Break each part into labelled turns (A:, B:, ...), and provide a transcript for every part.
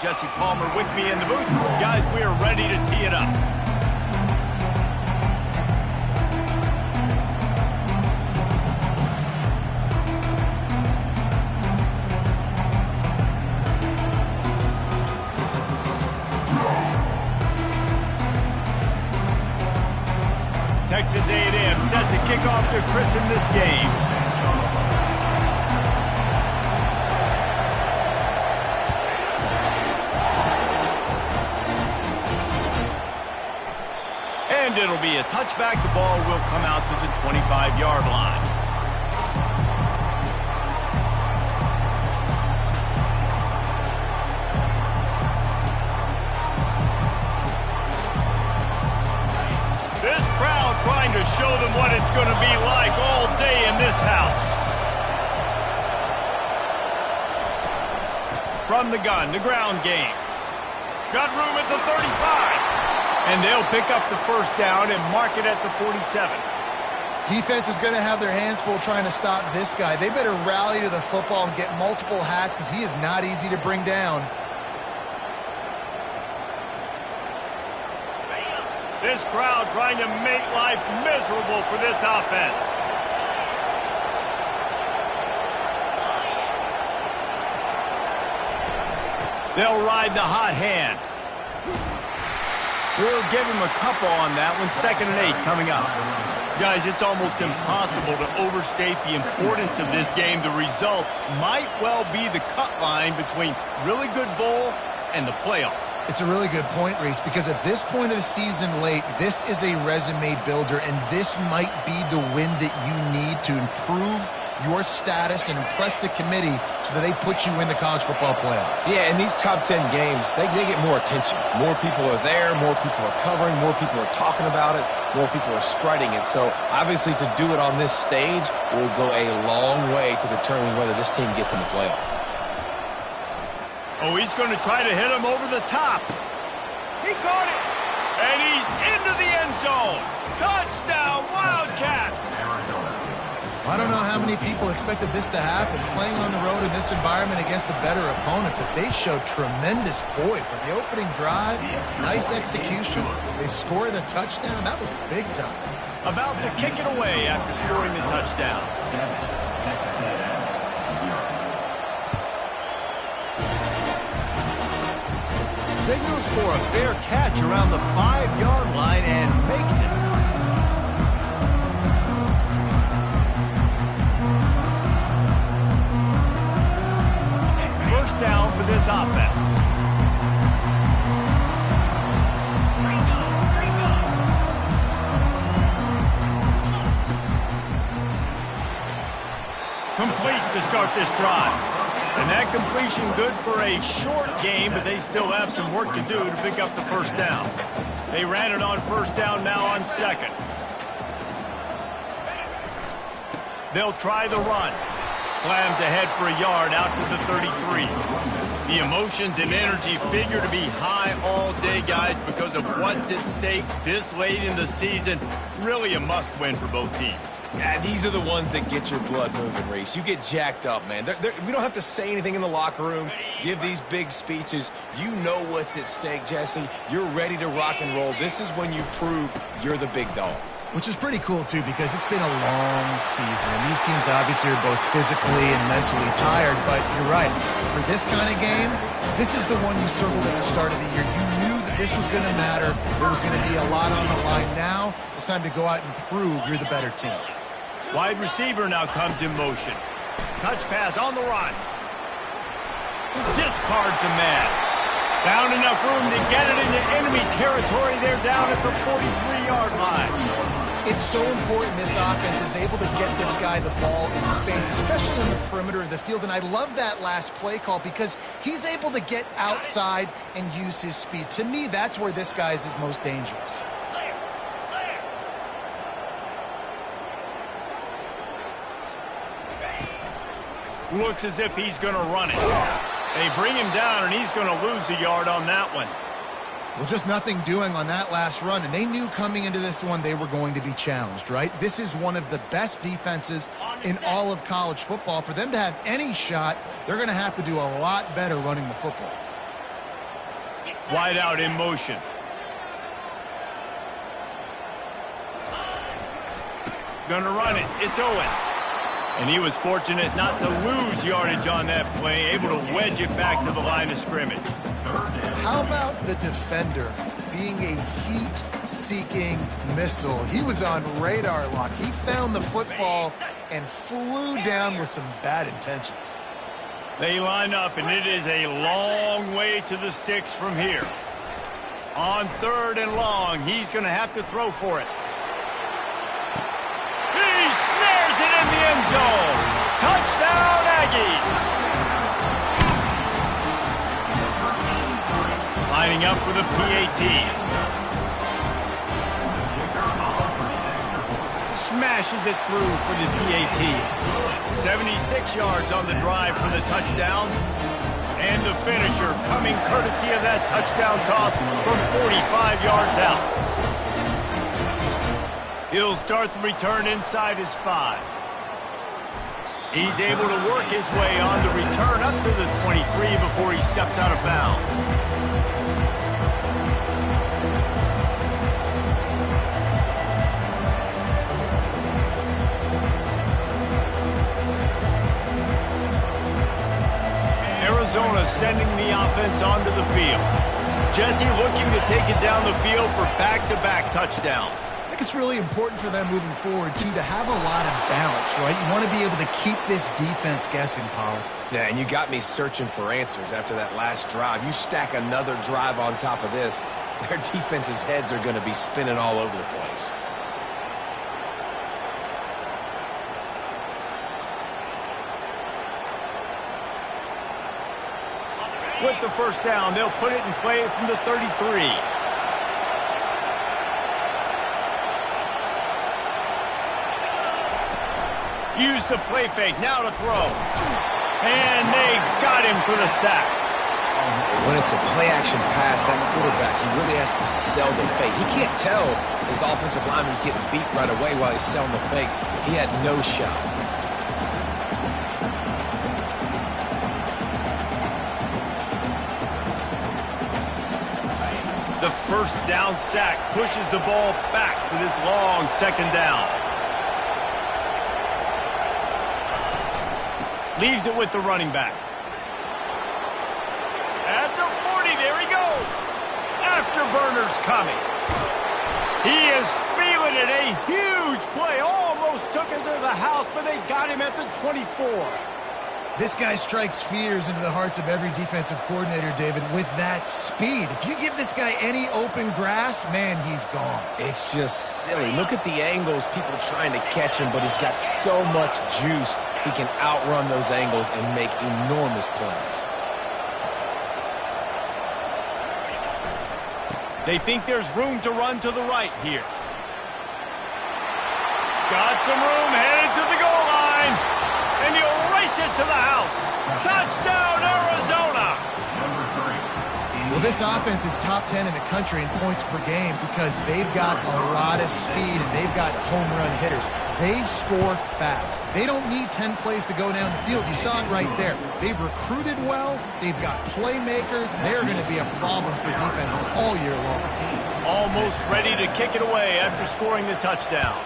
A: Jesse Palmer with me in the booth. Guys, we are ready to tee it up. Texas A&M set to kick off to christen this game. And it'll be a touchback. The ball will come out to the 25-yard line. This crowd trying to show them what it's going to be like all day in this house. From the gun, the ground game. Got room at the 35. And they'll pick up the first down and mark it at the 47.
B: Defense is going to have their hands full trying to stop this guy. They better rally to the football and get multiple hats because he is not easy to bring down.
A: This crowd trying to make life miserable for this offense. They'll ride the hot hand. We'll give him a couple on that one. 2nd and 8 coming up. Guys, it's almost impossible to overstate the importance of this game. The result might well be the cut line between really good bowl and the playoffs.
B: It's a really good point, Reese, because at this point of the season late, this is a resume builder, and this might be the win that you need to improve your status and impress the committee so that they put you in the college football playoff.
C: Yeah, in these top 10 games, they get more attention. More people are there, more people are covering, more people are talking about it, more people are spreading it. So, obviously, to do it on this stage will go a long way to determining whether this team gets in the playoff.
A: Oh, he's going to try to hit him over the top. He caught it, and he's into the end zone. Touchdown, Wildcats!
B: I don't know how many people expected this to happen, playing on the road in this environment against a better opponent, but they showed tremendous poise. On the opening drive, nice execution. They score the touchdown. That was big time.
A: About to kick it away after scoring the touchdown. Signals for a fair catch around the 5-yard line and makes it. First down for this offense. Complete to start this drive. And that completion good for a short game, but they still have some work to do to pick up the first down. They ran it on first down, now on second. They'll try the run. Slams ahead for a yard out to the 33. The emotions and energy figure to be high all day, guys, because of what's at stake this late in the season. Really a must-win for both teams.
C: Yeah, these are the ones that get your blood moving, Reese. You get jacked up, man. We don't have to say anything in the locker room, give these big speeches. You know what's at stake, Jesse. You're ready to rock and roll. This is when you prove you're the big dog.
B: Which is pretty cool, too, because it's been a long season. And these teams obviously are both physically and mentally tired. But you're right. For this kind of game, this is the one you circled at the start of the year. You knew that this was going to matter. There was going to be a lot on the line. Now it's time to go out and prove you're the better team.
A: Wide receiver now comes in motion. Touch pass on the run. Discards a man. Found enough room to get it into enemy territory. They're down at the 43-yard line.
B: It's so important this offense is able to get this guy the ball in space, especially in the perimeter of the field. And I love that last play call because he's able to get outside and use his speed. To me, that's where this guy is his most dangerous.
A: Looks as if he's going to run it. They bring him down, and he's going to lose a yard on that one.
B: Well, just nothing doing on that last run, and they knew coming into this one they were going to be challenged, right? This is one of the best defenses in all of college football. For them to have any shot, they're going to have to do a lot better running the football.
A: Wide out in motion. Gonna run it. It's Owens. And he was fortunate not to lose yardage on that play, able to wedge it back to the line of scrimmage.
B: How about the defender being a heat-seeking missile? He was on radar lock. He found the football and flew down with some bad intentions.
A: They line up, and it is a long way to the sticks from here. On 3rd and long, he's going to have to throw for it. He snares it in the end zone. Touchdown, Aggies. Lining up for the PAT. Smashes it through for the PAT. 76 yards on the drive for the touchdown. And the finisher coming courtesy of that touchdown toss from 45 yards out. He'll start the return inside his 5. He's able to work his way on the return up to the 23 before he steps out of bounds. Arizona sending the offense onto the field. Jesse looking to take it down the field for back-to-back touchdowns.
B: I think it's really important for them moving forward, too, to have a lot of balance, right? You want to be able to keep this defense guessing, Pollard.
C: Yeah, and you got me searching for answers after that last drive. You stack another drive on top of this, their defense's heads are going to be spinning all over the place.
A: With the first down, they'll put it in play from the 33. Use the play fake, now to throw. And they got him for the sack.
C: When it's a play-action pass, that quarterback, he really has to sell the fake. He can't tell his offensive lineman's getting beat right away while he's selling the fake. He had no shot.
A: The first down sack pushes the ball back for this long second down. Leaves it with the running back. At the 40, there he goes. Afterburner's coming. He is feeling it. A huge play. Almost took it to the house, but they got him at the 24.
B: This guy strikes fears into the hearts of every defensive coordinator, David, with that speed. If you give this guy any open grass, man, he's gone.
C: It's just silly. Look at the angles, people trying to catch him, but he's got so much juice. He can outrun those angles and make enormous plays.
A: They think there's room to run to the right here. Got some room, headed to the goal line. And he'll race it to the house. Touchdown, Arizona!
B: Well, this offense is top 10 in the country in points per game because they've got a lot of speed and they've got home run hitters. They score fast. They don't need 10 plays to go down the field. You saw it right there. They've recruited well. They've got playmakers. They're going to be a problem for defenses all year long.
A: Almost ready to kick it away after scoring the touchdown.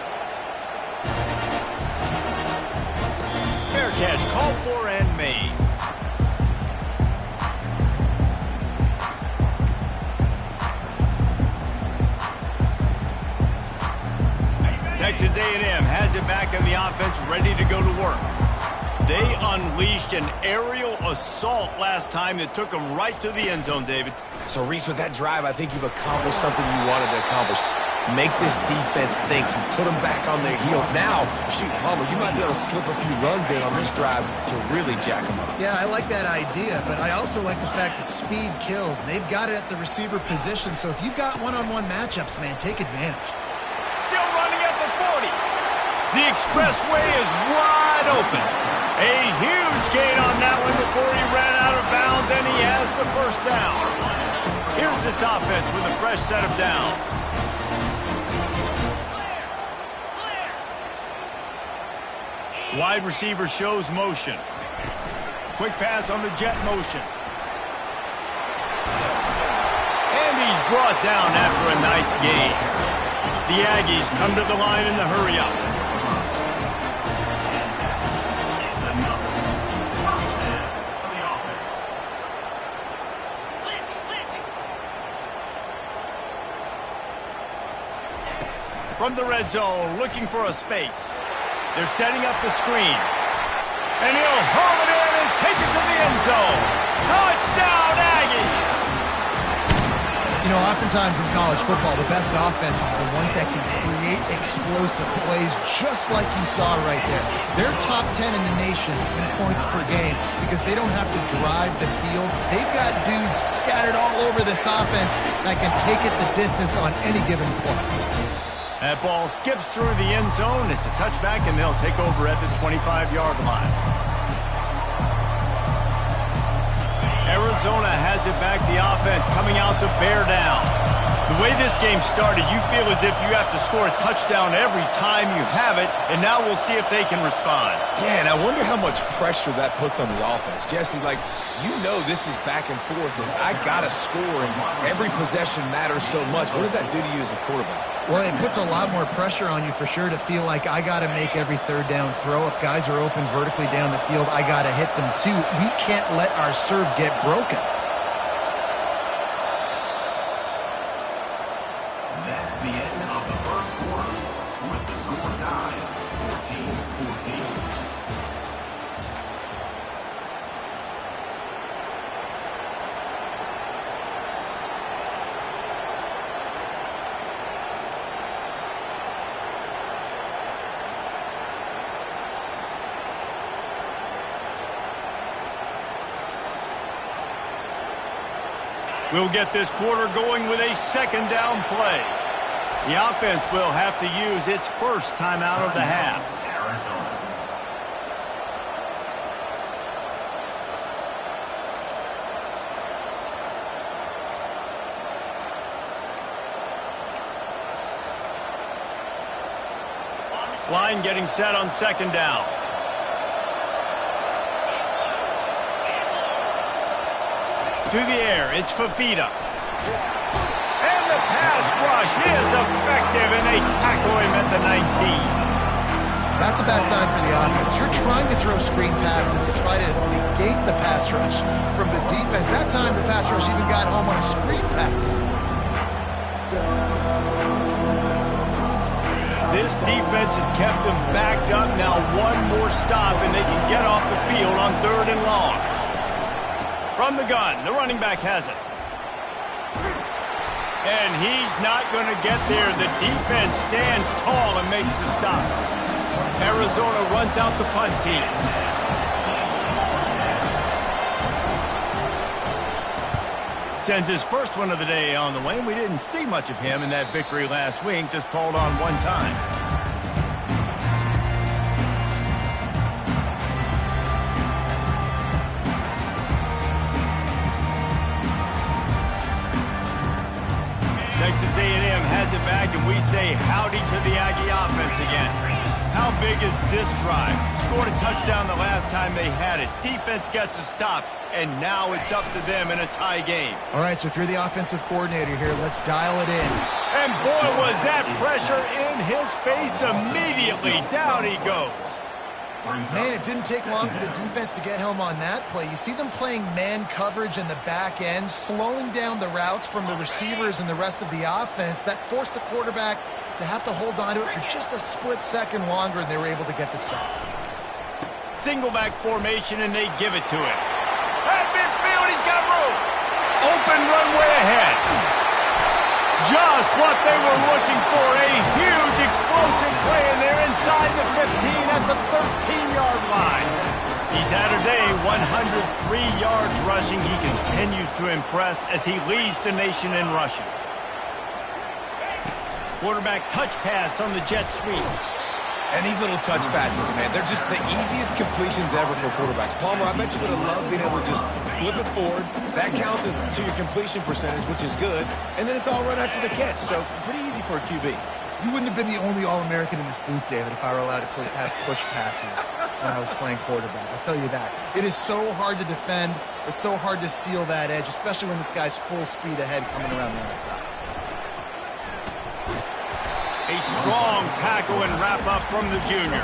A: Fair catch, called for and made. Texas A&M has it back in the offense, ready to go to work. They unleashed an aerial assault last time that took them right to the end zone, David.
C: So, Reese, with that drive, I think you've accomplished something you wanted to accomplish. Make this defense think. You put them back on their heels. Now, shoot, Palmer, you might be able to slip a few runs in on this drive to really jack them up.
B: Yeah, I like that idea, but I also like the fact that speed kills. They've got it at the receiver position, so if you've got one-on-one matchups, man, take advantage.
A: Still running at the 40. The expressway is wide open. A huge gain on that one before he ran out of bounds, and he has the first down. Here's this offense with a fresh set of downs. Wide receiver shows motion. Quick pass on the jet motion. brought down after a nice gain. The Aggies come to the line in the hurry-up. From the red zone, looking for a space. They're setting up the screen. And he'll haul it in and take it to the end zone. Touchdown, Aggie!
B: You know, oftentimes in college football, the best offenses are the ones that can create explosive plays just like you saw right there. They're top 10 in the nation in points per game because they don't have to drive the field. They've got dudes scattered all over this offense that can take it the distance on any given play.
A: That ball skips through the end zone. It's a touchback, and they'll take over at the 25-yard line. Arizona has it back. The offense coming out to bear down. The way this game started, you feel as if you have to score a touchdown every time you have it, and now we'll see if they can respond.
C: Yeah, and I wonder how much pressure that puts on the offense. Jesse, like, you know this is back and forth, and I got to score, and every possession matters so much. What does that do to you as a quarterback?
B: Well, it puts a lot more pressure on you for sure to feel like I got to make every third down throw. If guys are open vertically down the field, I got to hit them too. We can't let our serve get broken.
D: That's the end of the first quarter with the score tied 14-14.
A: We'll get this quarter going with a second down play. The offense will have to use its first timeout of the half.
D: Arizona.
A: Line getting set on second down. To the air, it's Fafita. And the pass rush is effective, and they tackle him at the 19.
B: That's a bad sign for the offense. You're trying to throw screen passes to try to negate the pass rush from the defense. That time, the pass rush even got home on a screen pass.
A: This defense has kept them backed up. Now one more stop, and they can get off the field on 3rd and long. From the gun, the running back has it. And he's not going to get there. The defense stands tall and makes the stop. Arizona runs out the punt team. Sends his first one of the day on the way. We didn't see much of him in that victory last week, just called on one time. Texas A&M has it back, and we say howdy to the Aggie offense again. How big is this drive? Scored a touchdown the last time they had it. Defense gets a stop, and now it's up to them in a tie game.
B: All right, so if you're the offensive coordinator here, let's dial it in.
A: And boy, was that pressure in his face immediately. Down he goes.
B: Man, it didn't take long for the defense to get home on that play. You see them playing man coverage in the back end, slowing down the routes from the receivers and the rest of the offense. That forced the quarterback to have to hold on to it for just a split second longer, and they were able to get the sack.
A: Single back formation, and they give it to him. At midfield, he's got room. Open runway ahead. Just what they were looking for. A huge explosive play, and they're inside the 15 at the 13-yard line. He's had a day, 103 yards rushing. He continues to impress as he leads the nation in rushing. Quarterback touch pass on the jet sweep.
C: And these little touch passes, man, they're just the easiest completions ever for quarterbacks. Palmer, I bet you would have loved being able to just flip it forward. That counts as to your completion percentage, which is good. And then it's all right after the catch, so pretty easy for a QB.
B: You wouldn't have been the only All-American in this booth, David, if I were allowed to have push passes. when I was playing quarterback. I'll tell you that. It is so hard to defend. It's so hard to seal that edge, especially when this guy's full speed ahead coming around the outside.
A: A strong tackle and wrap up from the junior.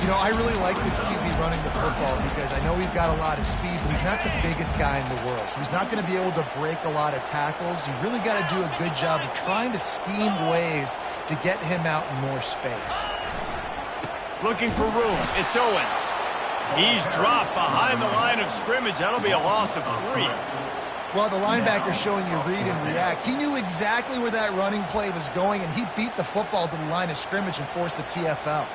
B: You know, I really like this QB running the football because I know he's got a lot of speed, but he's not the biggest guy in the world. So he's not going to be able to break a lot of tackles. You really got to do a good job of trying to scheme ways to get him out in more space.
A: Looking for room. It's Owens. He's dropped behind the line of scrimmage. That'll be a loss of 3.
B: Well, the linebacker's showing you read and react. He knew exactly where that running play was going, and he beat the football to the line of scrimmage and forced the TFL.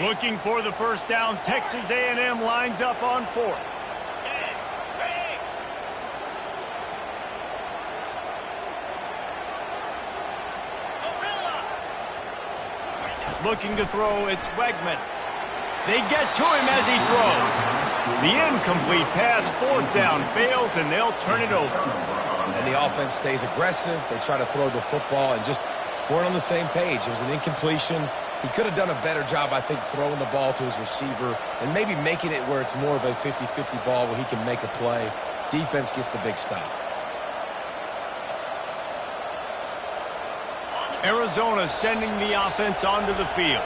A: Looking for the first down. Texas A&M lines up on 4th. Looking to throw, it's Wegman. They get to him as he throws. The incomplete pass, 4th down, fails, and they'll turn it over.
C: And the offense stays aggressive. They try to throw the football and just weren't on the same page. It was an incompletion. He could have done a better job, I think, throwing the ball to his receiver and maybe making it where it's more of a 50-50 ball where he can make a play. Defense gets the big stop.
A: Arizona sending the offense onto the field.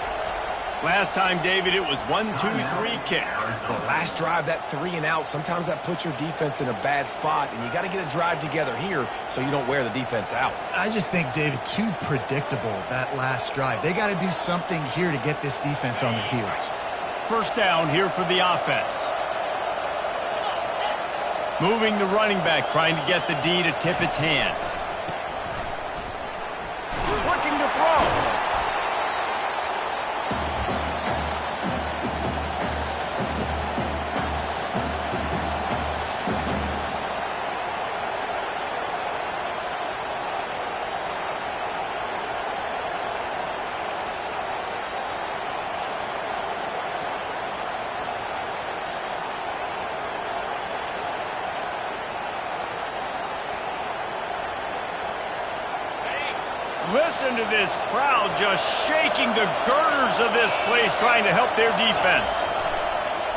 A: Last time, David, it was 1-2-3 kicks.
C: The last drive, that 3 and out, sometimes that puts your defense in a bad spot, and you got to get a drive together here so you don't wear the defense out.
B: I just think, David, too predictable, that last drive. They got to do something here to get this defense on their heels.
A: First down here for the offense. Moving the running back, trying to get the D to tip its hand. Looking to throw. Listen to this crowd just shaking the girders of this place, trying to help their defense.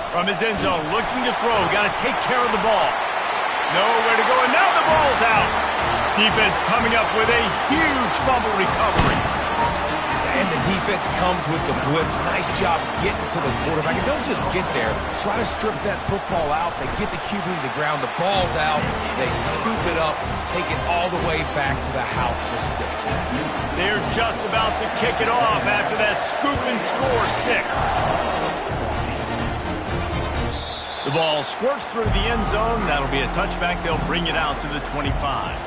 A: From his end zone, looking to throw. Got to take care of the ball. Nowhere to go, and now the ball's out. Defense coming up with a huge fumble recovery.
C: And the defense comes with the blitz. Nice job getting to the quarterback. And don't just get there. Try to strip that football out. They get the QB to the ground. The ball's out. They scoop it up, take it all the way back to the house for 6.
A: They're just about to kick it off after that scoop and score 6. The ball squirts through the end zone. That'll be a touchback. They'll bring it out to the 25.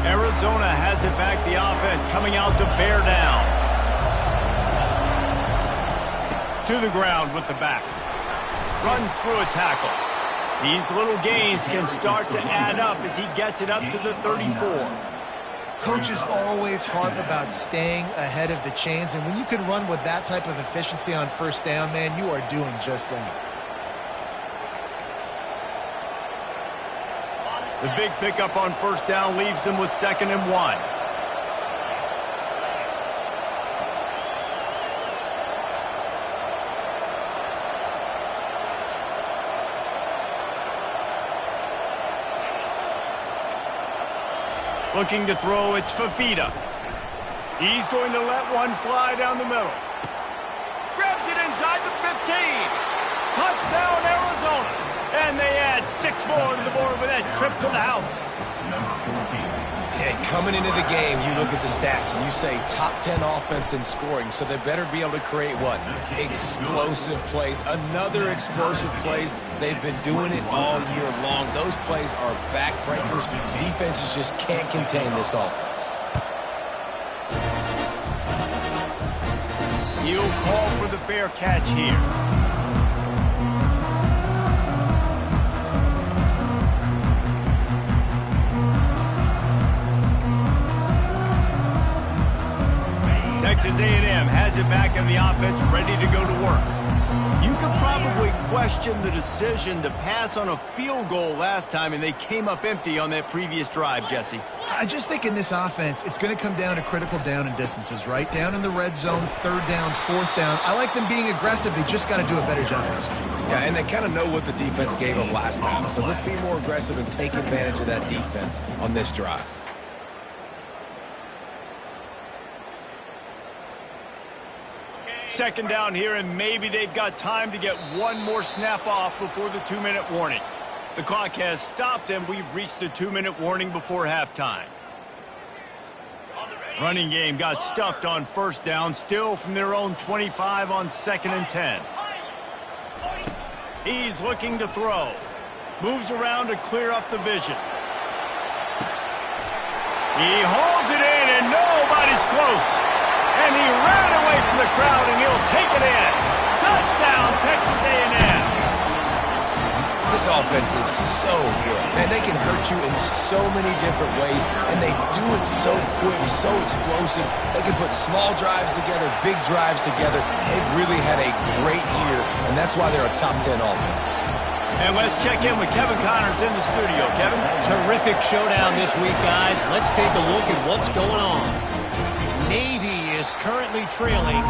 A: Arizona has it back. The offense coming out to bear down. To the ground with the back. Runs through a tackle. These little gains can start to add up as he gets it up to the 34.
B: Coaches always harp about staying ahead of the chains, and when you can run with that type of efficiency on first down, man, you are doing just that.
A: The big pickup on first down leaves them with 2nd and 1. Looking to throw, it's Fafita. He's going to let one fly down the middle. Grabs it inside the 15. Touchdown, Arizona. And they add 6 more to the board with that trip to the house.
C: And coming into the game, you look at the stats and you say top 10 offense in scoring, so they better be able to create what? Explosive plays. Another explosive plays. They've been doing it all year long. Those plays are backbreakers. Defenses just can't contain this offense.
A: He'll call for the fair catch here. Texas A&M has it back in the offense, ready to go to work. You could probably question the decision to pass on a field goal last time, and they came up empty on that previous drive, Jesse.
B: I just think in this offense, it's going to come down to critical down and distances, right? Down in the red zone, third down, fourth down. I like them being aggressive. They just got to do a better job of this.
C: Yeah, and they kind of know what the defense gave them last time. So let's be more aggressive and take advantage of that defense on this drive.
A: Second down here, and maybe they've got time to get one more snap off before the 2-minute warning. The clock has stopped, and we've reached the 2-minute warning before halftime. Running game got stuffed on first down, still from their own 25 on 2nd and 10. He's looking to throw. Moves around to clear up the vision. He holds it in, and nobody's close. And he ran away from the crowd, and he'll take it in. Touchdown, Texas A&M.
C: This offense is so good. Man, they can hurt you in so many different ways, and they do it so quick, so explosive. They can put small drives together, big drives together. They've really had a great year, and that's why they're a top 10 offense.
A: And let's check in with Kevin Connors in the studio. Kevin?
E: Terrific showdown this week, guys. Let's take a look at what's going on. Navy is currently trailing.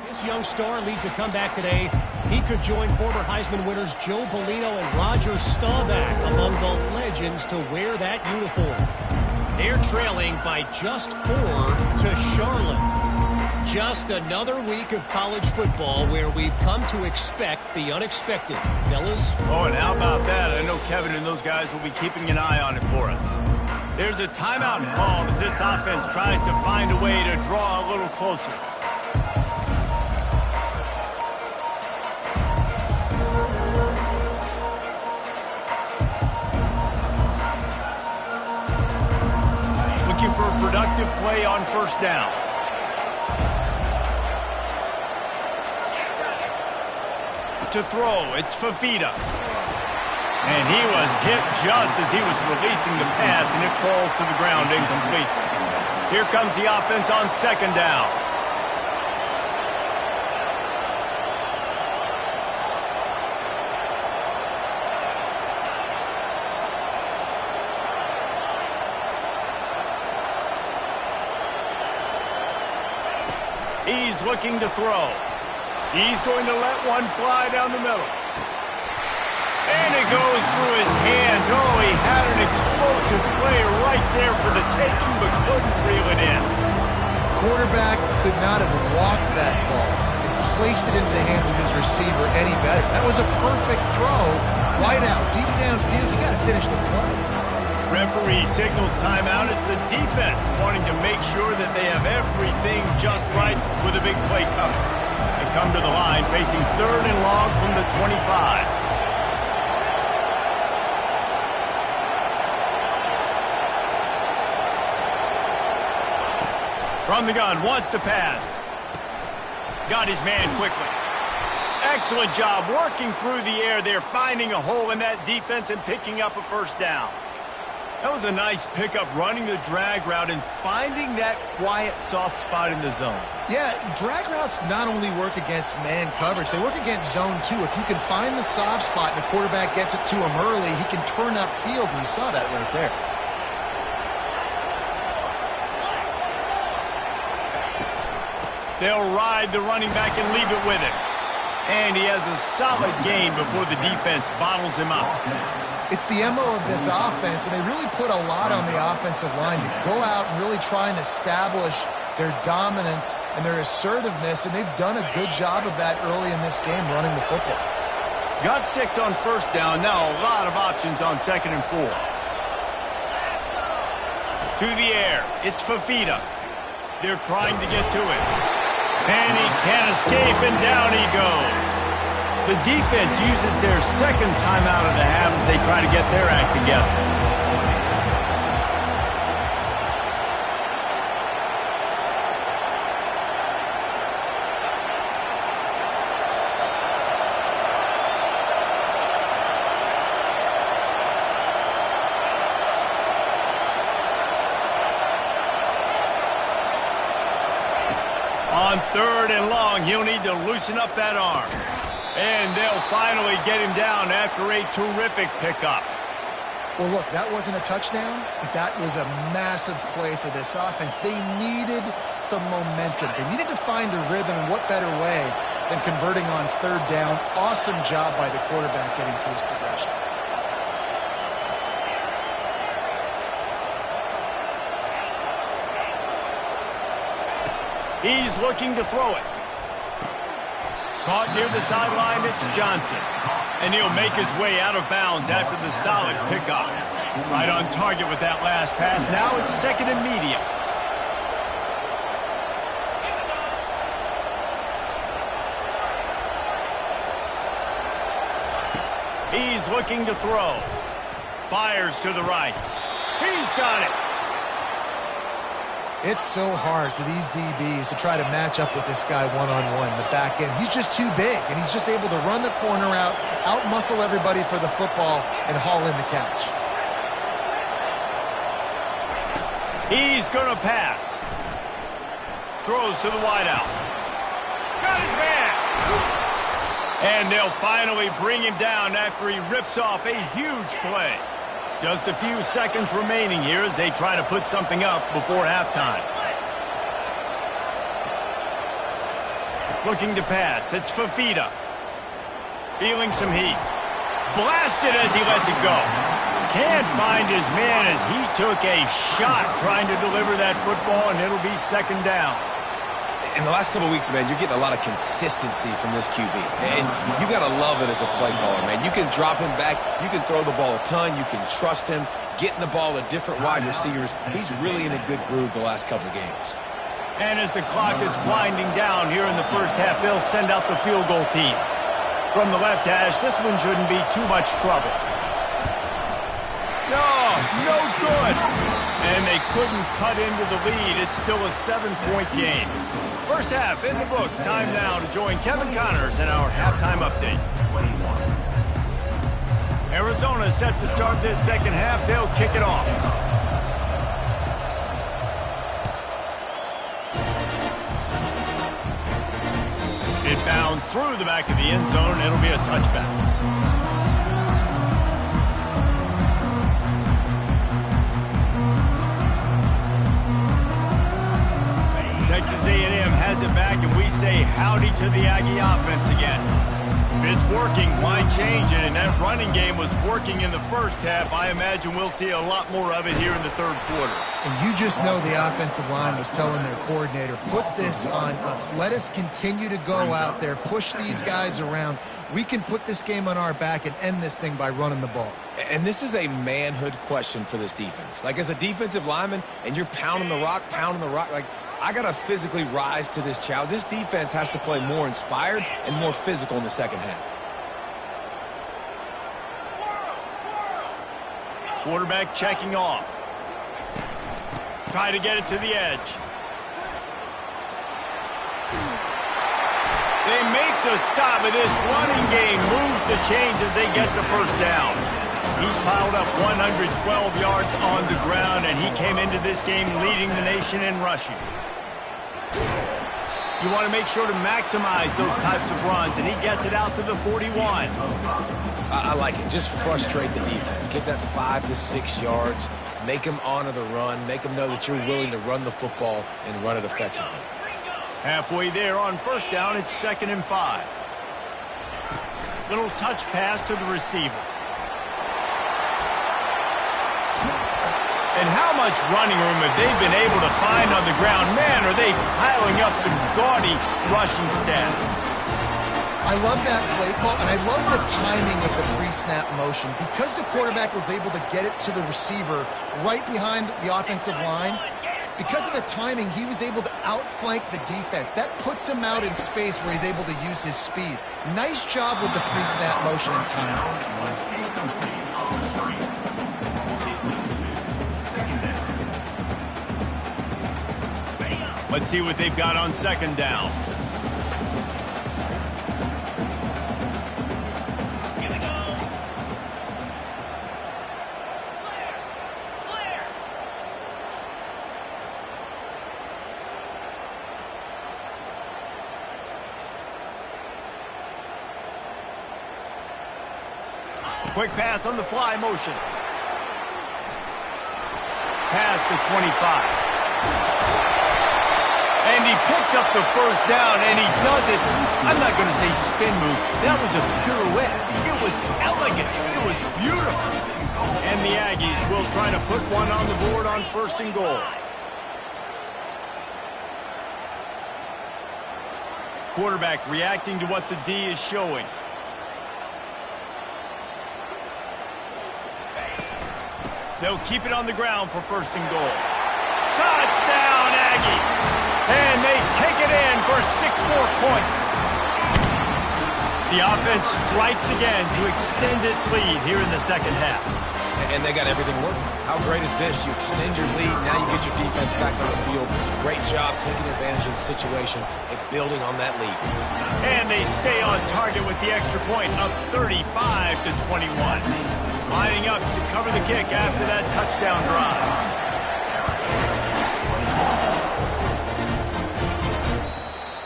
E: This young star leads a comeback today. He could join former Heisman winners Joe Bellino and Roger Staubach among the legends to wear that uniform. They're trailing by just 4 to Charlotte. Just another week of college football where we've come to expect the unexpected. Fellas?
A: Oh, and how about that? I know Kevin and those guys will be keeping an eye on it for us. There's a timeout called as this offense tries to find a way to draw a little closer. For a productive play on first down. To throw, it's Fafita. And he was hit just as he was releasing the pass, and it falls to the ground incomplete. Here comes the offense on second down. He's looking to throw. He's going to let one fly down the middle. And it goes through his hands. Oh, he had an explosive play right there for the taking, but couldn't reel it in.
B: Quarterback could not have walked that ball and placed it into the hands of his receiver any better. That was a perfect throw. Wide out, deep downfield. You got to finish the play.
A: Referee signals timeout. It's the defense wanting to make sure that they have everything just right with a big play coming. They come to the line facing 3rd and long from the 25. From the gun, wants to pass. Got his man quickly. Excellent job working through the air there, finding a hole in that defense and picking up a first down. That was a nice pickup, running the drag route and finding that quiet, soft spot in the zone.
B: Yeah, drag routes not only work against man coverage, they work against zone too. If you can find the soft spot and the quarterback gets it to him early, he can turn upfield, and you saw that right there.
A: They'll ride the running back and leave it with him. And he has a solid gain before the defense bottles him up.
B: It's the MO of this offense, and they really put a lot on the offensive line to go out and really try and establish their dominance, and their assertiveness, and they've done a good job of that early in this game running the football.
A: Got 6 on first down. Now a lot of options on 2nd and 4. To the air. It's Fafita. They're trying to get to it. And he can't escape, and down he goes. The defense uses their second timeout of the half as they try to get their act together. On 3rd and long, he'll need to loosen up that arm. And they'll finally get him down after a terrific pickup.
B: Well, look, that wasn't a touchdown, but that was a massive play for this offense. They needed some momentum. They needed to find a rhythm, and what better way than converting on 3rd down. Awesome job by the quarterback getting through his progression.
A: He's looking to throw it. Caught near the sideline, it's Johnson. And he'll make his way out of bounds after the solid pickup. Right on target with that last pass. Now it's 2nd and medium. He's looking to throw. Fires to the right. He's got it.
B: It's so hard for these DBs to try to match up with this guy one-on-one in the back end. He's just too big, and he's just able to run the corner out-muscle everybody for the football, and haul in the catch.
A: He's going to pass. Throws to the wideout. Got his man. And they'll finally bring him down after he rips off a huge play. Just a few seconds remaining here as they try to put something up before halftime. Looking to pass. It's Fafita. Feeling some heat. Blasted as he lets it go. Can't find his man as he took a shot trying to deliver that football, and it'll be 2nd down.
C: In the last couple of weeks, man, you're getting a lot of consistency from this QB. And you got to love it as a play caller, man. You can drop him back. You can throw the ball a ton. You can trust him, getting the ball to different wide receivers. He's really in a good groove the last couple of games.
A: And as the clock is winding down here in the first half, they'll send out the field goal team. From the left hash, this one shouldn't be too much trouble. No good. And they couldn't cut into the lead. It's still a 7-point game. First half in the books. Time now to join Kevin Connors in our halftime update. Arizona set to start this second half. They'll kick it off. It bounds through the back of the end zone. It'll be a touchback. Texas A&M has it back, and we say howdy to the Aggie offense again. If it's working, why change it? And that running game was working in the first half. I imagine we'll see a lot more of it here in the 3rd quarter.
B: And you just know the offensive line was telling their coordinator, put this on us. Let us continue to go out there, push these guys around. We can put this game on our back and end this thing by running the ball.
C: And this is a manhood question for this defense. Like, as a defensive lineman, and you're pounding the rock, like, I got to physically rise to this challenge. This defense has to play more inspired and more physical in the second half.
A: Quarterback checking off. Try to get it to the edge. They make the stop, but this running game moves the chains as they get the first down. He's piled up 112 yards on the ground, and he came into this game leading the nation in rushing. You want to make sure to maximize those types of runs, and he gets it out to the 41.
C: I like it. Just frustrate the defense. Get that 5 to 6 yards. Make them honor the run. Make them know that you're willing to run the football and run it effectively.
A: Halfway there on first down, it's 2nd and 5. Little touch pass to the receiver. And how much running room have they been able to find on the ground? Man, are they piling up some gaudy rushing stats.
B: I love that play call, and I love the timing of the pre-snap motion. Because the quarterback was able to get it to the receiver right behind the offensive line, because of the timing, he was able to outflank the defense. That puts him out in space where he's able to use his speed. Nice job with the pre-snap motion and timing.
A: Let's see what they've got on second down. Quick pass on the fly motion. Pass to 25. And he picks up the first down, and he does it. I'm not going to say spin move. That was a pirouette. It was elegant. It was beautiful. And the Aggies will try to put one on the board on first and goal. Quarterback reacting to what the D is showing. They'll keep it on the ground for first and goal. Touchdown, Aggie! And they take it in for 6 more points. The offense strikes again to extend its lead here in the second half.
C: And they got everything working. How great is this? You extend your lead, now you get your defense back on the field. Great job taking advantage of the situation and building on that lead.
A: And they stay on target with the extra point, up 35-21. Lining up to cover the kick after that touchdown drive.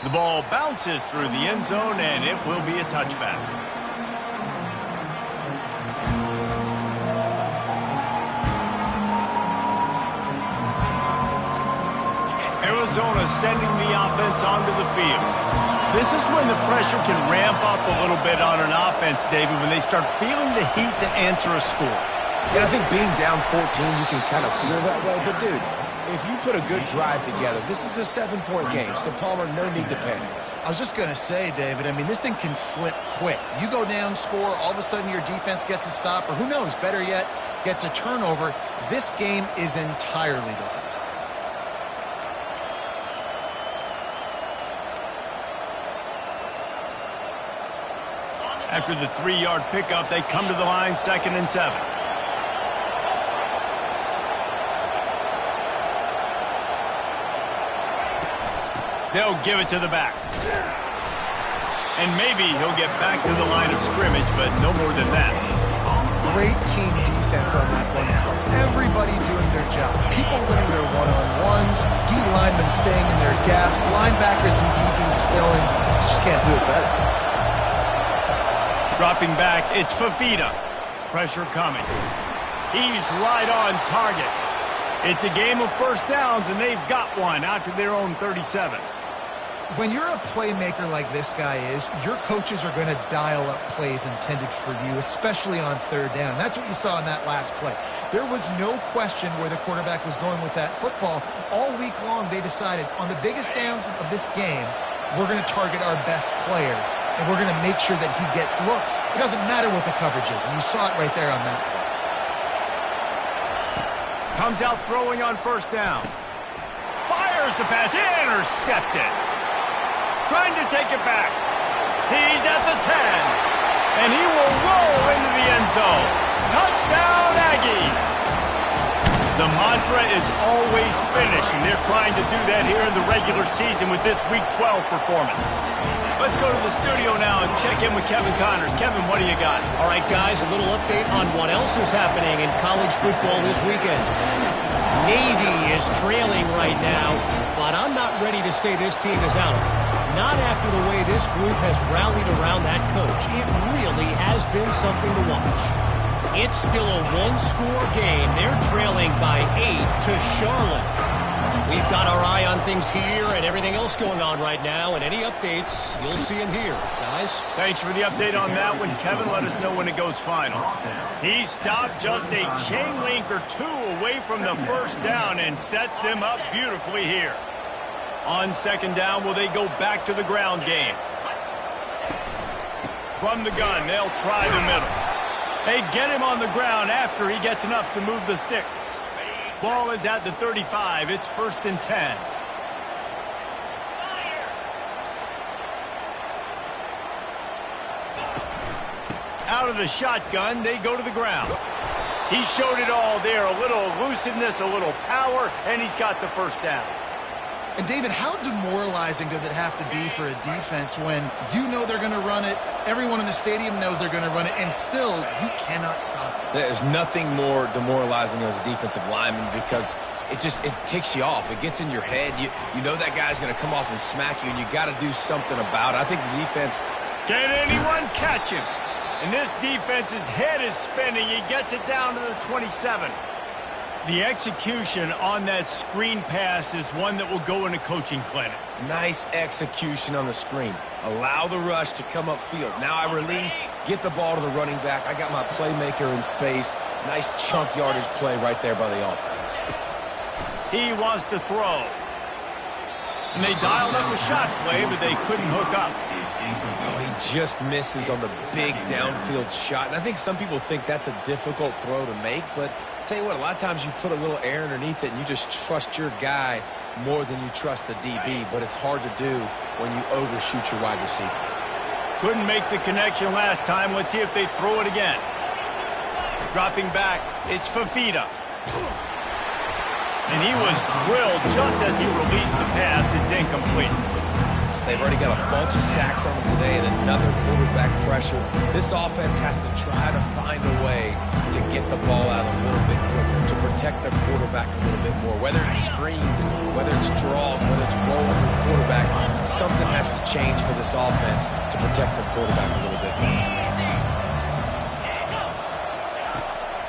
A: The ball bounces through the end zone, and it will be a touchback. Arizona sending the offense onto the field. This is when the pressure can ramp up a little bit on an offense, David, when they start feeling the heat to answer a score.
C: And I think being down 14, you can kind of feel that way. But, dude, if you put a good drive together, this is a 7-point game. So, Palmer, no need to panic.
B: I was just going to say, David, I mean, this thing can flip quick. You go down, score, all of a sudden your defense gets a stop, or who knows, better yet, gets a turnover. This game is entirely different.
A: After the 3-yard pickup, they come to the line, 2nd and 7. They'll give it to the back. And maybe he'll get back to the line of scrimmage, but no more than that.
B: Great team defense on that one play. Everybody doing their job. People winning their one-on-ones, D linemen staying in their gaps, linebackers and DBs filling. You just can't do it better.
A: Dropping back, it's Fafita. Pressure coming. He's right on target. It's a game of first downs, and they've got one out to their own 37.
B: When you're a playmaker like this guy is, your coaches are going to dial up plays intended for you, especially on third down. That's what you saw in that last play. There was no question where the quarterback was going with that football. All week long, they decided on the biggest downs of this game, we're going to target our best player. And we're going to make sure that he gets looks. It doesn't matter what the coverage is, and you saw it right there on that play.
A: Comes out throwing on first down. Fires the pass, intercepted. Trying to take it back. He's at the 10. And he will roll into the end zone. Touchdown, Aggies. The mantra is always finish, and they're trying to do that here in the regular season with this Week 12 performance. Let's go to the studio now and check in with Kevin Connors. Kevin, what do you got?
E: All right, guys, a little update on what else is happening in college football this weekend. Navy is trailing right now, but I'm not ready to say this team is out. Not after the way this group has rallied around that coach. It really has been something to watch. It's still a one-score game. They're trailing by 8 to Charlotte. We've got our eye on things here and everything else going on right now, and any updates, you'll see them here. Guys?
A: Thanks for the update on that one, Kevin. Let us know when it goes final. He stopped just a chain link or two away from the first down and sets them up beautifully here. On second down, will they go back to the ground game? From the gun, they'll try the middle. They get him on the ground after he gets enough to move the sticks. Ball is at the 35. It's 1st and 10. Out of the shotgun, they go to the ground. He showed it all there. A little elusiveness, a little power, and he's got the first down.
B: And, David, how demoralizing does it have to be for a defense when you know they're going to run it, everyone in the stadium knows they're going to run it, and still you cannot stop it?
C: There's nothing more demoralizing as a defensive lineman because it ticks you off. It gets in your head. You know that guy's going to come off and smack you, and you got to do something about it. I think the defense...
A: Can anyone catch him? And this defense's head is spinning. He gets it down to the 27. The execution on that screen pass is one that will go in a coaching clinic.
C: Nice execution on the screen. Allow the rush to come upfield. Now I release, get the ball to the running back. I got my playmaker in space. Nice chunk yardage play right there by the offense.
A: He wants to throw. And they dialed up a shot play, but they couldn't hook up.
C: Oh, he just misses on the big downfield shot. And I think some people think that's a difficult throw to make, but tell you what, a lot of times you put a little air underneath it and you just trust your guy more than you trust the DB, but it's hard to do when you overshoot your wide receiver.
A: Couldn't make the connection last time. Let's see if they throw it again. Dropping back, it's Fafita. And he was drilled just as he released the pass. It's incomplete.
C: They've already got a bunch of sacks on them today and another quarterback pressure. This offense has to try to find a way to get the ball out a little bit quicker, to protect their quarterback a little bit more. Whether it's screens, whether it's draws, whether it's rolling the quarterback, something has to change for this offense to protect the quarterback a little bit better.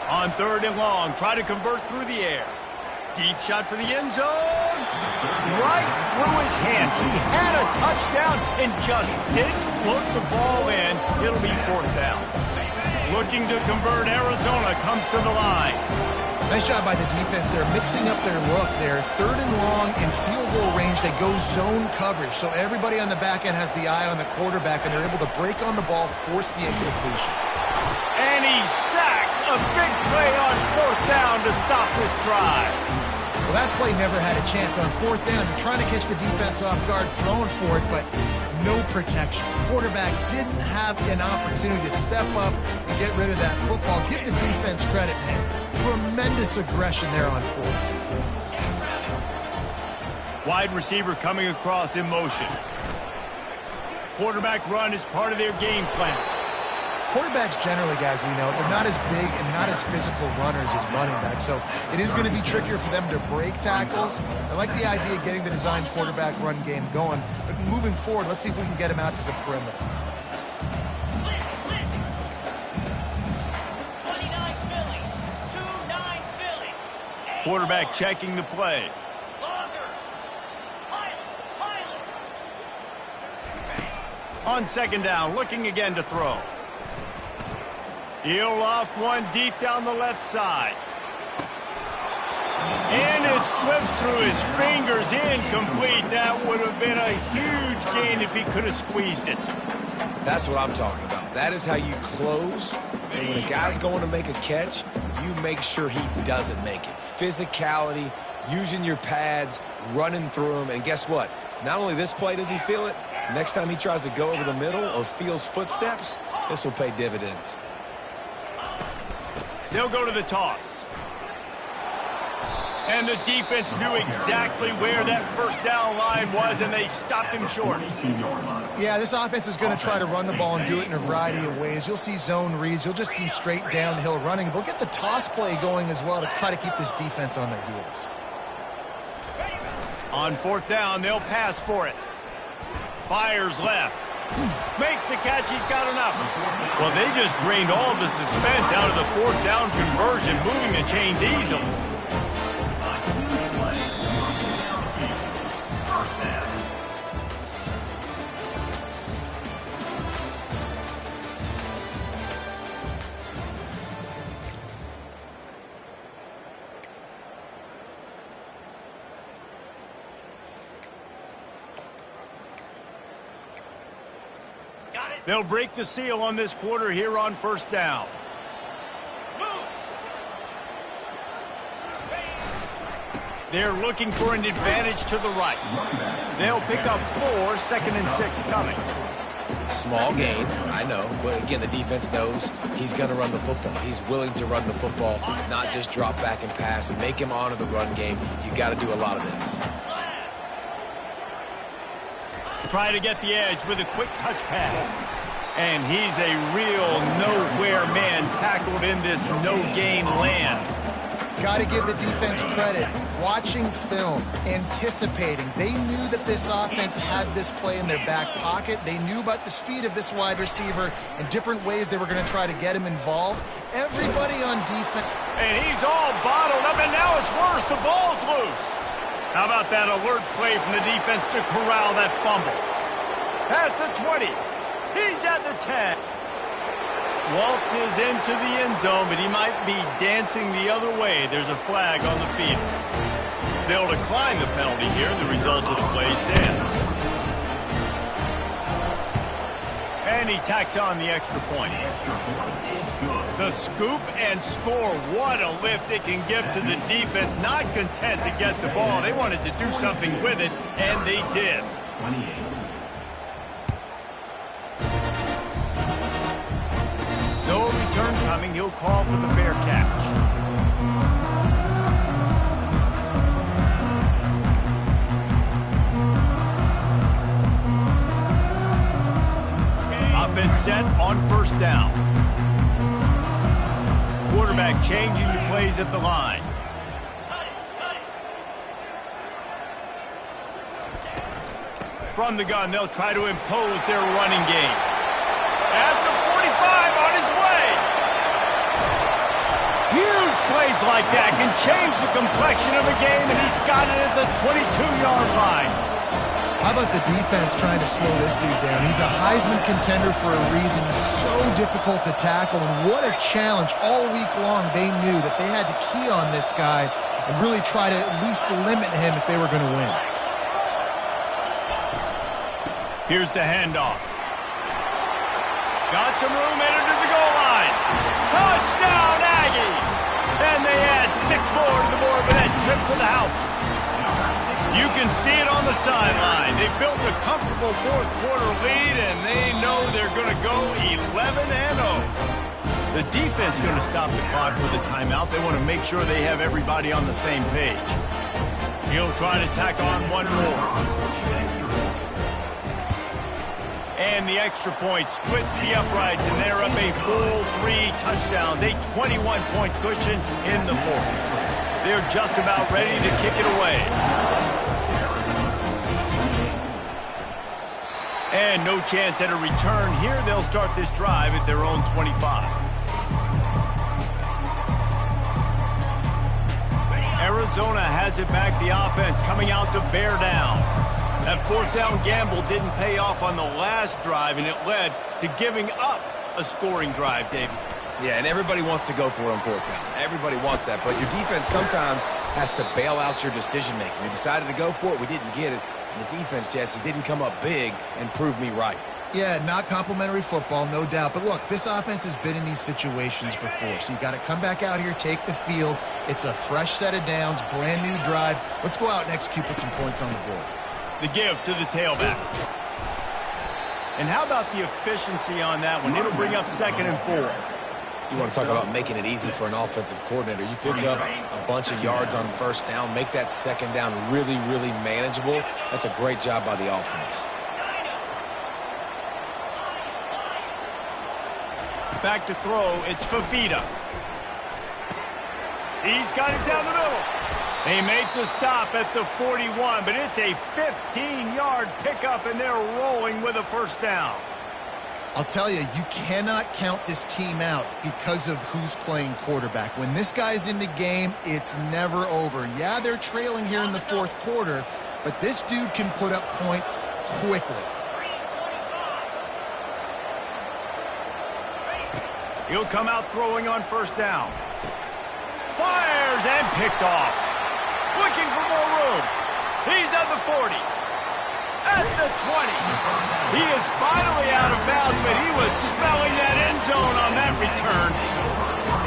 A: On 3rd and long, try to convert through the air. Deep shot for the end zone. Right through his hands. He had a touchdown and just didn't put the ball in. It'll be 4th down. Looking to convert, Arizona comes to the line.
B: Nice job by the defense. They're mixing up their look. They're 3rd and long in field goal range. They go zone coverage. So everybody on the back end has the eye on the quarterback, and they're able to break on the ball, force the incompletion.
A: And he's sacked. A big play on 4th down to stop this drive.
B: Well, that play never had a chance. On 4th down, they're trying to catch the defense off guard, throwing for it, but no protection. Quarterback didn't have an opportunity to step up and get rid of that football. Give the defense credit, man. Tremendous aggression there on 4th.
A: Wide receiver coming across in motion. Quarterback run is part of their game plan.
B: Quarterbacks generally, guys, we know, they're not as big and not as physical runners as running backs, so it is going to be trickier for them to break tackles. I like the idea of getting the design quarterback run game going, but moving forward, let's see if we can get him out to the perimeter.
A: Quarterback checking the play. On 2nd down, looking again to throw. He'll loft one deep down the left side. And it slips through his fingers, incomplete. That would have been a huge gain if he could have squeezed it.
C: That's what I'm talking about. That is how you close. And when a guy's going to make a catch, you make sure he doesn't make it. Physicality, using your pads, running through them. And guess what? Not only this play does he feel it, next time he tries to go over the middle or feels footsteps, this will pay dividends.
A: They'll go to the toss. And the defense knew exactly where that 1st down line was, and they stopped him short.
B: Yeah, this offense is going to try to run the ball and do it in a variety of ways. You'll see zone reads. You'll just see straight downhill running. They'll get the toss play going as well to try to keep this defense on their heels.
A: On 4th down, they'll pass for it. Fires left. Makes the catch. He's got enough. Well, they just drained all the suspense out of the 4th down conversion, moving the chains easily. They'll break the seal on this quarter here on first down. They're looking for an advantage to the right. They'll pick up 4, 2nd and 6 coming.
C: Small gain, I know, but again, the defense knows he's going to run the football. He's willing to run the football, not just drop back and pass and make him honor the run game. You got to do a lot of this.
A: Try to get the edge with a quick touch pass. And he's a real nowhere man tackled in this no-gain land.
B: Got to give the defense credit. Watching film, anticipating. They knew that this offense had this play in their back pocket. They knew about the speed of this wide receiver and different ways they were going to try to get him involved. Everybody on defense.
A: And he's all bottled up, and now it's worse. The ball's loose. How about that alert play from the defense to corral that fumble? Past the 20. He's at the 10. Waltzes into the end zone, but he might be dancing the other way. There's a flag on the field. They'll decline the penalty here. The result of the play stands. And he tacks on the extra point. The scoop and score. What a lift it can give to the defense. Not content to get the ball. They wanted to do something with it, and they did.
D: 28.
A: No return coming. He'll call for the fair catch. Offense set on first down. Quarterback changing the plays at the line. From the gun, they'll try to impose their running game. After 45 on his way. Huge plays like that can change the complexion of a game, and he's got it at the 22-yard line.
B: How about the defense trying to slow this dude down? He's a Heisman contender for a reason. He's so difficult to tackle, and what a challenge. All week long, they knew that they had to key on this guy and really try to at least limit him if they were going to win.
A: Here's the handoff. Got some room, entered to the goal line. Touchdown, Aggie! And they add 6 more to the board with that trip to the house. You can see it on the sideline. They built a comfortable fourth-quarter lead, and they know they're going to go 11-0. The defense is going to stop the clock with a timeout. They want to make sure they have everybody on the same page. He'll try to tack on one more. And the extra point splits the uprights, and they're up a full 3 touchdowns, a 21-point cushion in the fourth. They're just about ready to kick it away. And no chance at a return here. They'll start this drive at their own 25. Arizona has it back. The offense coming out to bear down. That fourth down gamble didn't pay off on the last drive, and it led to giving up a scoring drive, David.
C: Yeah, and everybody wants to go for it on fourth down. Everybody wants that, but your defense sometimes has to bail out your decision-making. We decided to go for it. We didn't get it. The defense, Jesse, didn't come up big and prove me right.
B: Yeah, not complimentary football, no doubt. But look, this offense has been in these situations before. So you got to come back out here, take the field. It's a fresh set of downs, brand new drive. Let's go out and execute, put some points on the board.
A: The give to the tailback. And how about the efficiency on that one? It'll bring up 2nd and 4.
C: You want to talk about making it easy for an offensive coordinator. You pick up a bunch of yards on first down, make that second down really, really manageable. That's a great job by the offense.
A: Back to throw, it's Fafita. He's got it down the middle. They make the stop at the 41, but it's a 15-yard pickup, and they're rolling with a first down.
B: I'll tell you, you cannot count this team out because of who's playing quarterback. When this guy's in the game, it's never over. Yeah, they're trailing here in the fourth quarter, but this dude can put up points quickly.
A: He'll come out throwing on first down. Fires and picked off. Looking for more room. He's at the 40. At the 20. He is finally out of bounds, but he was smelling that end zone on that return.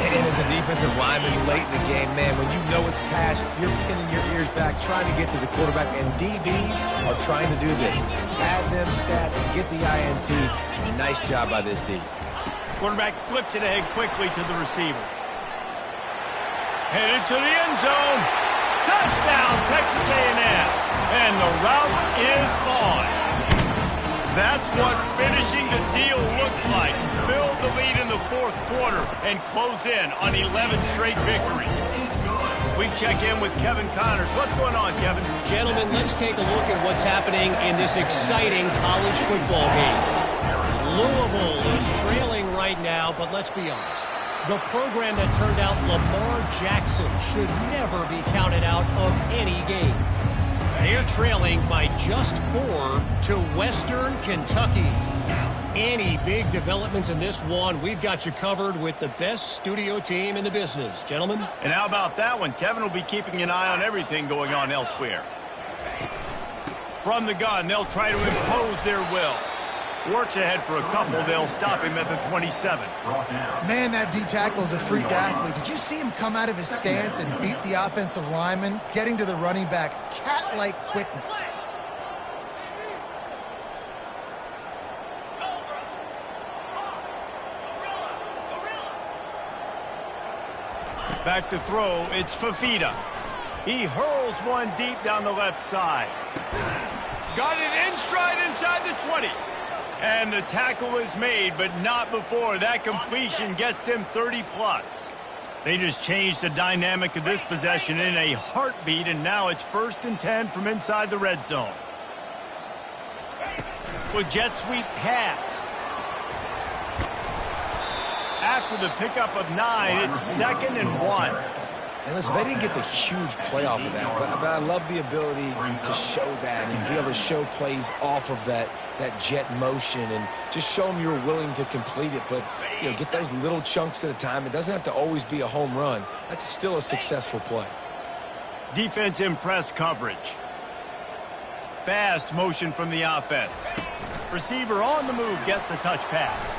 C: And as a defensive lineman late in the game, man, when you know it's pass, you're pinning your ears back, trying to get to the quarterback, and DBs are trying to do this. Pad them stats and get the INT. Nice job by this D.
A: Quarterback flips it ahead quickly to the receiver. Headed to the end zone. Touchdown, Texas A&M. And the route is on. That's what finishing the deal looks like. Build the lead in the fourth quarter and close in on 11 straight victories. We check in with Kevin Connors. What's going on, Kevin?
E: Gentlemen, let's take a look at what's happening in this exciting college football game. Louisville is trailing right now, but let's be honest. The program that turned out Lamar Jackson should never be counted out of any game. They're trailing by just 4 to Western Kentucky. Any big developments in this one, we've got you covered with the best studio team in the business. Gentlemen?
A: And how about that one? Kevin will be keeping an eye on everything going on elsewhere. From the gun, they'll try to impose their will. Works ahead for a couple. They'll stop him at the 27.
B: Man, that D-tackle is a freak athlete. Did you see him come out of his stance and beat the offensive lineman, getting to the running back? Cat-like quickness.
A: Back to throw, it's Fafita. He hurls one deep down the left side. Got it in stride inside the 20. And the tackle is made, but not before that completion gets them 30-plus. They just changed the dynamic of this possession in a heartbeat, and now it's 1st and 10 from inside the red zone. With jet sweep pass. After the pickup of 9, it's 2nd and 1.
C: And listen, they didn't get the huge play off of that, but I love the ability to show that and be able to show plays off of that jet motion and just show them you're willing to complete it. But, you know, get those little chunks at a time. It doesn't have to always be a home run. That's still a successful play.
A: Defense in press coverage. Fast motion from the offense. Receiver on the move gets the touch pass.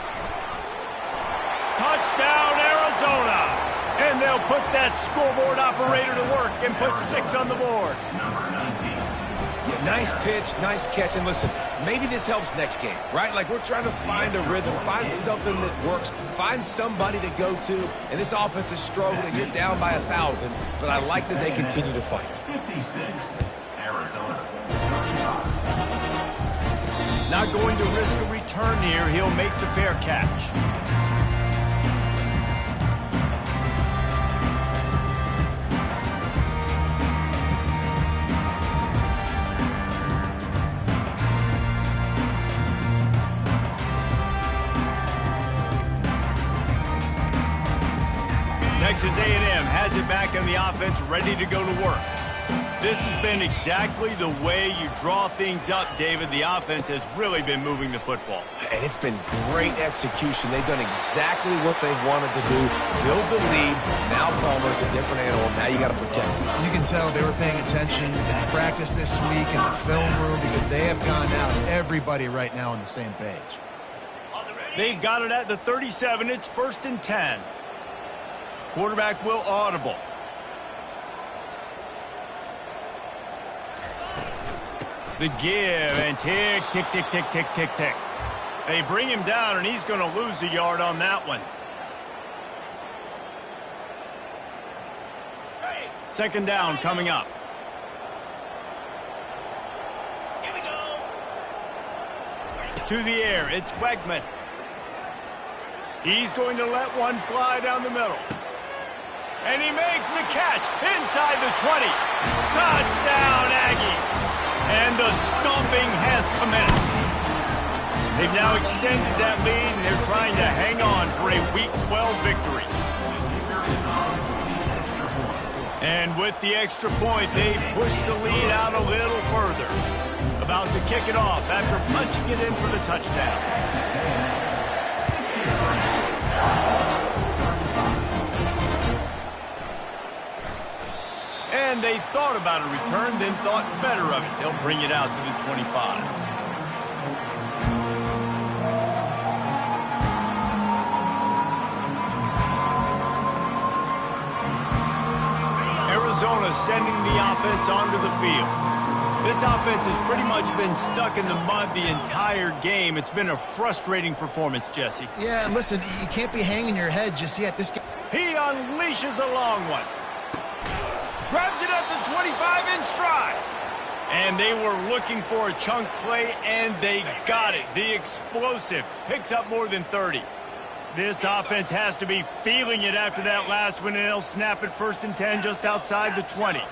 A: Touchdown, Arizona! And they'll put that scoreboard operator to work and put 6 on the board.
C: Yeah, nice pitch, nice catch. And listen, maybe this helps next game, right? Like, we're trying to find a rhythm, find something that works, find somebody to go to. And this offense is struggling. You're down by 1,000, but I like that they continue to fight.
D: 56, Arizona.
A: Not going to risk a return here. He'll make the fair catch. Texas A&M has it back in the offense, ready to go to work. This has been exactly the way you draw things up, David. The offense has really been moving the football.
C: And it's been great execution. They've done exactly what they've wanted to do. Build the lead. Now Palmer's a different animal. Now you got to protect it.
B: You can tell they were paying attention in practice this week in the film room because they have gone out. Everybody right now on the same page.
A: They've got it at the 37. It's 1st and 10. Quarterback will audible. The give, and tick, tick, tick, tick, tick, tick, tick. They bring him down, and he's going to lose a yard on that one. 2nd down coming up.
F: Here we go.
A: To the air, it's Wegman. He's going to let one fly down the middle. And he makes the catch inside the 20. Touchdown, Aggie. And the stomping has commenced. They've now extended that lead, and they're trying to hang on for a Week 12 victory. And with the extra point, they push the lead out a little further. About to kick it off after punching it in for the touchdown. And they thought about a return, then thought better of it. They'll bring it out to the 25. Arizona sending the offense onto the field. This offense has pretty much been stuck in the mud the entire game. It's been a frustrating performance, Jesse.
B: Yeah, and listen, you can't be hanging your head just yet. This game...
A: He unleashes a long one. Grabs it at the 25 in stride. And they were looking for a chunk play, and they got it. The explosive picks up more than 30. This offense has to be feeling it after that last one, and they'll snap it 1st and 10 just outside the 20.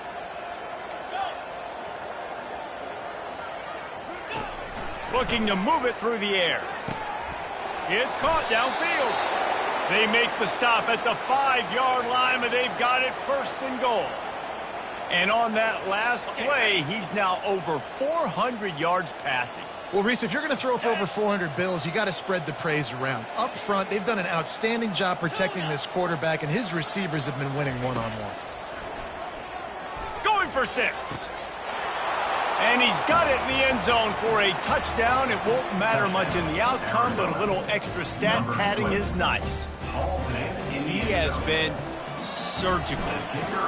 A: Looking to move it through the air. It's caught downfield. They make the stop at the 5-yard line, but they've got it 1st and goal. And on that last play, he's now over 400 yards passing.
B: Well, Reese, if you're going to throw for over 400 bills, you got to spread the praise around. Up front, they've done an outstanding job protecting this quarterback, and his receivers have been winning one-on-one.
A: Going for 6. And he's got it in the end zone for a touchdown. It won't matter much in the outcome, but a little extra stat padding is nice. He has been surgical,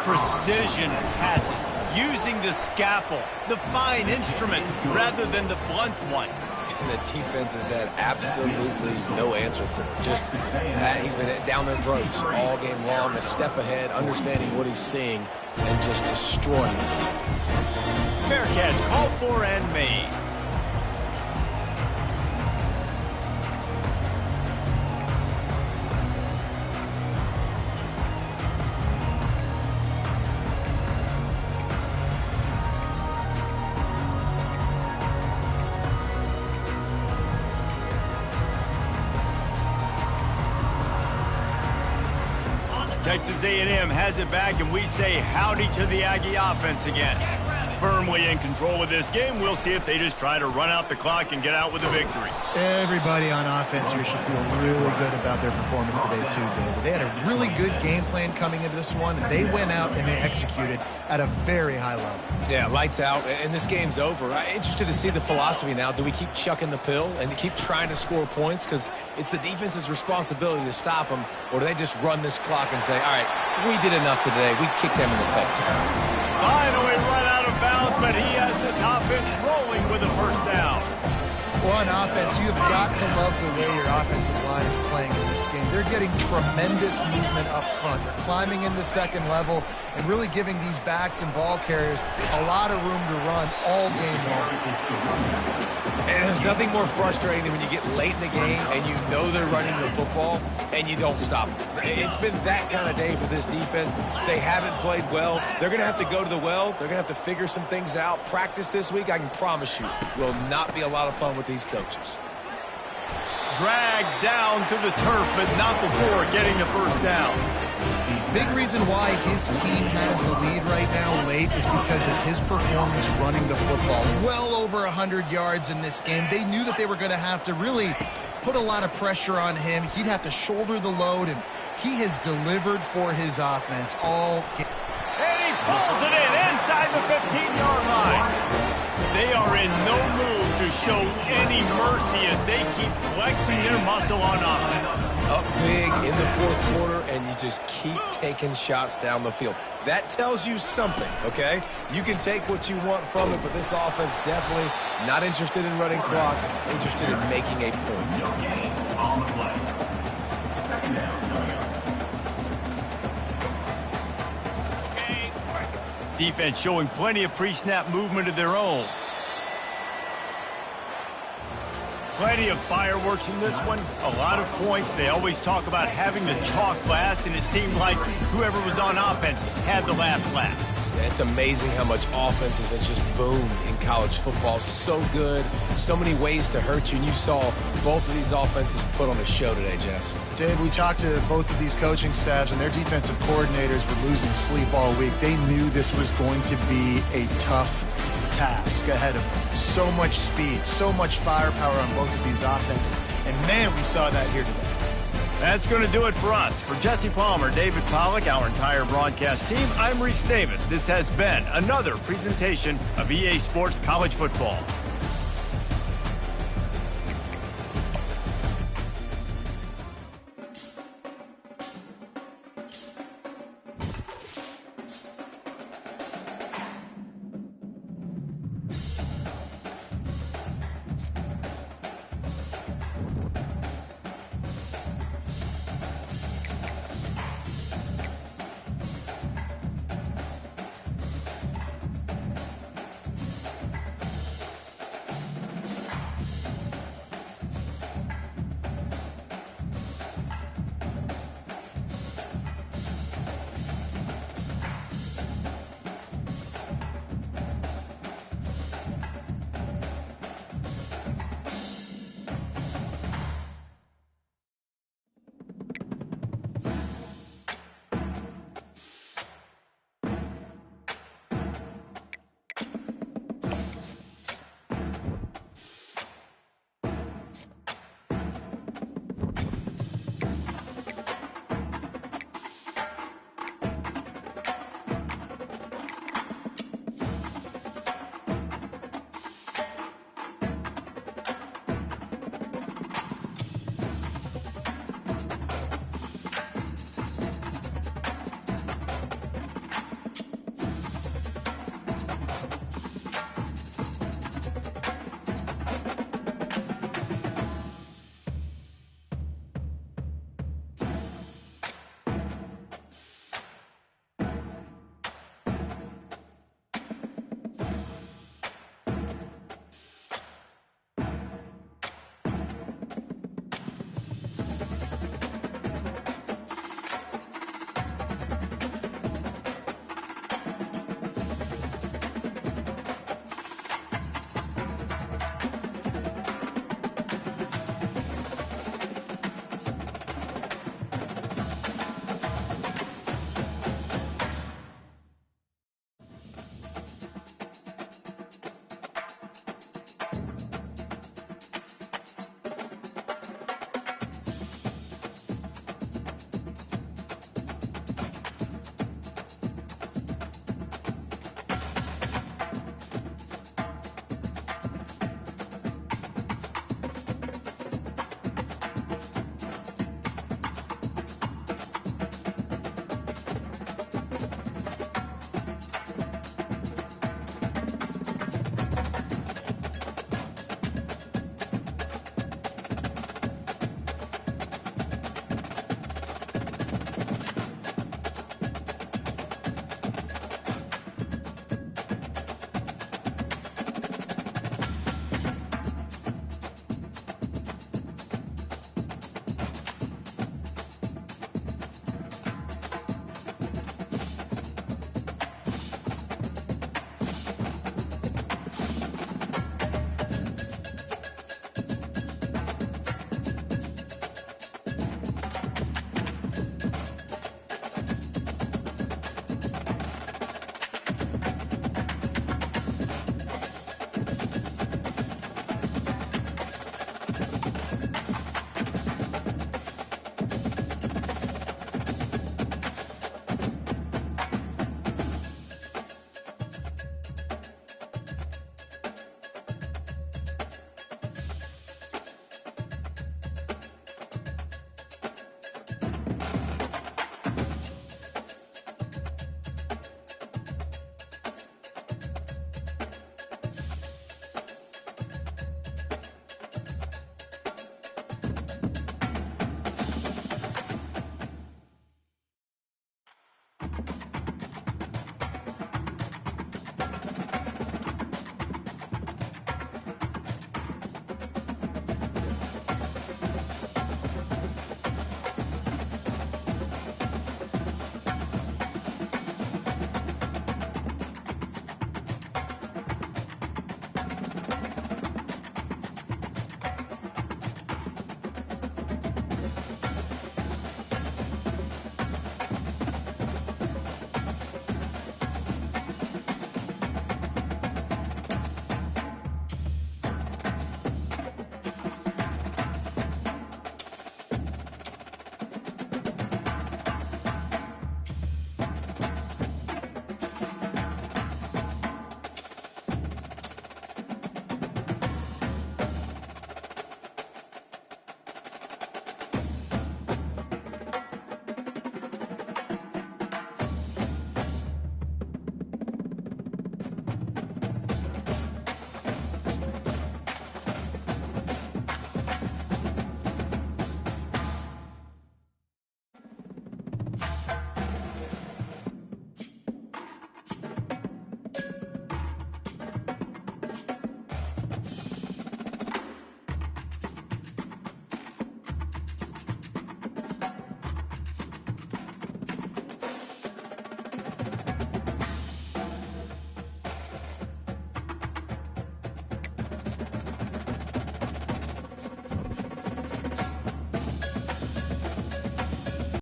A: precision passes, using the scalpel, the fine instrument, rather than the blunt one.
C: And the defense has had absolutely no answer for it. Just that he's been down their throats all game long, a step ahead, understanding what he's seeing, and just destroying this defense.
A: Fair catch, called for and made. Texas A&M has it back, and we say howdy to the Aggie offense again. Firmly in control of this game. We'll see if they just try to run out the clock and get out with a victory.
B: Everybody on offense here should feel really good about their performance today, too, David. They had a really good game plan coming into this one, and they went out and they executed at a very high level.
C: Yeah, lights out, and this game's over. I'm interested to see the philosophy now. Do we keep chucking the pill and keep trying to score points because it's the defense's responsibility to stop them, or do they just run this clock and say, all right, we did enough today. We kicked them in the face.
A: Finally run out of bounds, but he has this offense rolling with a 1st down.
B: Well, on offense, you've got to love the way your offensive line is playing in this game. They're getting tremendous movement up front. They're climbing into 2nd level and really giving these backs and ball carriers a lot of room to run all game long.
C: And there's nothing more frustrating than when you get late in the game and you know they're running the football and you don't stop them. It's been that kind of day for this defense. They haven't played well. They're going to have to go to the well. They're going to have to figure some things out. Practice this week, I can promise you, will not be a lot of fun with these coaches.
A: Dragged down to the turf, but not before getting the 1st down.
B: Big reason why his team has the lead right now late is because of his performance running the football. Well over 100 yards in this game. They knew that they were going to have to really put a lot of pressure on him. He'd have to shoulder the load, and he has delivered for his offense all game.
A: And he pulls it in inside the 15-yard line. They are in no mood to show any mercy as they keep flexing their muscle on offense.
C: Up big in the 4th quarter, and you just keep taking shots down the field. That tells you something, okay? You can take what you want from it, but this offense definitely not interested in running clock, interested in making a point.
D: On the play. 2nd down.
A: Defense showing plenty of pre-snap movement of their own. Plenty of fireworks in this one. A lot of points. They always talk about having the chalk last, and it seemed like whoever was on offense had the last laugh.
C: It's amazing how much offense has just boomed in college football. So good. So many ways to hurt you. And you saw both of these offenses put on a show today, Jess.
B: Dave, we talked to both of these coaching staffs, and their defensive coordinators were losing sleep all week. They knew this was going to be a tough task ahead of them. So much speed, so much firepower on both of these offenses. And, man, we saw that here today.
A: That's going to do it for us. For Jesse Palmer, David Pollack, our entire broadcast team, I'm Reese Davis. This has been another presentation of EA Sports College Football.